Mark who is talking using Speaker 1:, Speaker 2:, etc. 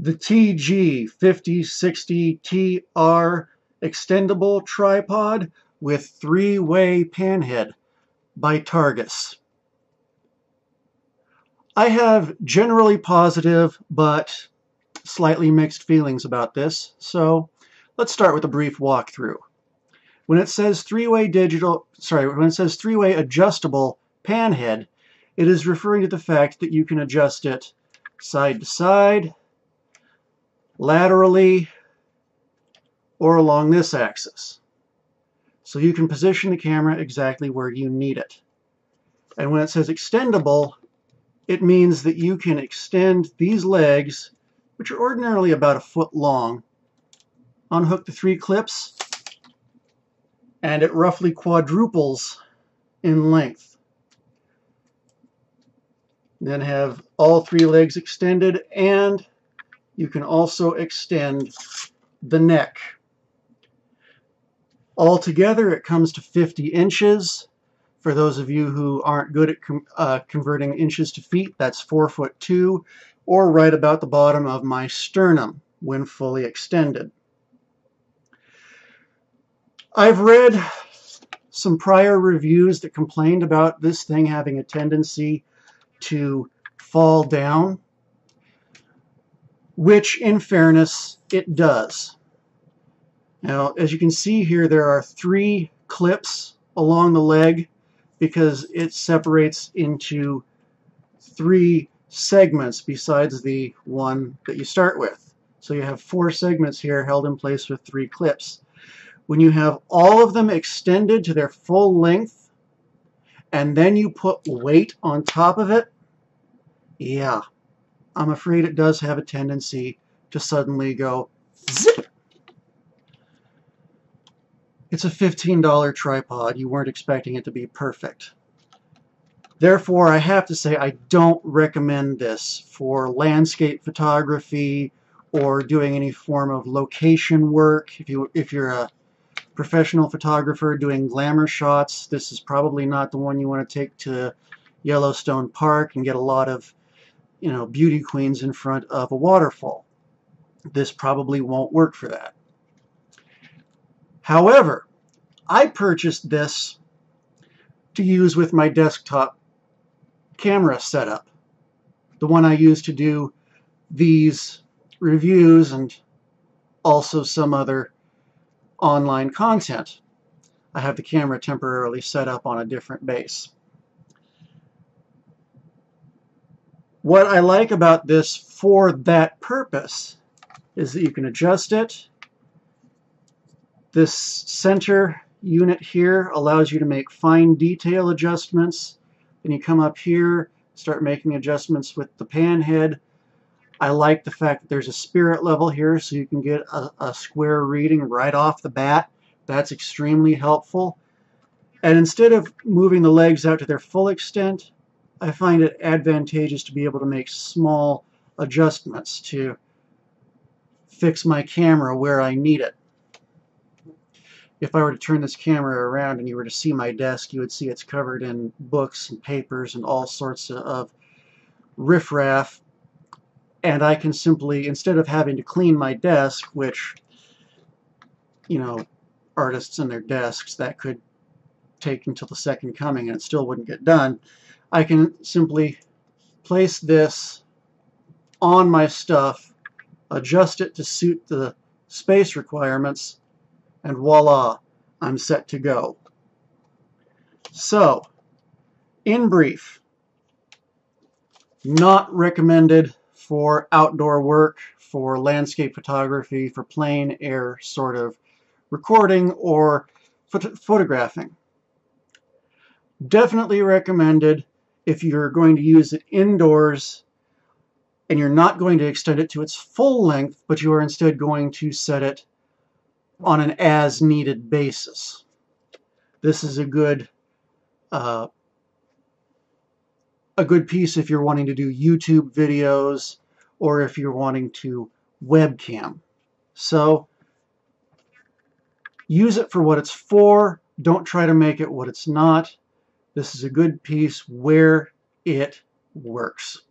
Speaker 1: The TG5060TR extendable tripod with three-way panhead by Targus. I have generally positive but slightly mixed feelings about this, so let's start with a brief walkthrough. When it says three-way adjustable panhead, it is referring to the fact that you can adjust it side to side, laterally, or along this axis. So you can position the camera exactly where you need it. And when it says extendable, it means that you can extend these legs, which are ordinarily about a foot long, unhook the three clips, and it roughly quadruples in length. Then have all three legs extended, and you can also extend the neck. Altogether, it comes to 50 inches. For those of you who aren't good at converting inches to feet, that's 4'2", or right about the bottom of my sternum when fully extended. I've read some prior reviews that complained about this thing having a tendency to fall down, which in fairness it does. Now, as you can see here, there are three clips along the leg because it separates into three segments besides the one that you start with. So you have four segments here held in place with three clips. When you have all of them extended to their full length and then you put weight on top of it, yeah, I'm afraid it does have a tendency to suddenly go zip. It's a $15 tripod. You weren't expecting it to be perfect. Therefore, I have to say I don't recommend this for landscape photography or doing any form of location work. If you're a professional photographer doing glamour shots, this is probably not the one you want to take to Yellowstone Park and get a lot of, beauty queens in front of a waterfall. This probably won't work for that. However, I purchased this to use with my desktop camera setup, the one I use to do these reviews and also some other online content. I have the camera temporarily set up on a different base. What I like about this for that purpose is that you can adjust it. This center unit here allows you to make fine detail adjustments. Then you come up here, start making adjustments with the panhead. I like the fact that there's a spirit level here so you can get a square reading right off the bat. That's extremely helpful. And instead of moving the legs out to their full extent, I find it advantageous to be able to make small adjustments to fix my camera where I need it. If I were to turn this camera around and you were to see my desk, you would see it's covered in books and papers and all sorts of riffraff. And I can simply, instead of having to clean my desk, which, artists and their desks, that could take until the second coming and it still wouldn't get done, I can simply place this on my stuff, adjust it to suit the space requirements, and voila, I'm set to go. So, in brief, not recommended for outdoor work, for landscape photography, for plein air sort of recording or photographing. Definitely recommended if you're going to use it indoors and you're not going to extend it to its full length, but you are instead going to set it on an as-needed basis. This is a good piece if you're wanting to do YouTube videos or if you're wanting to webcam. So use it for what it's for. Don't try to make it what it's not. This is a good piece where it works.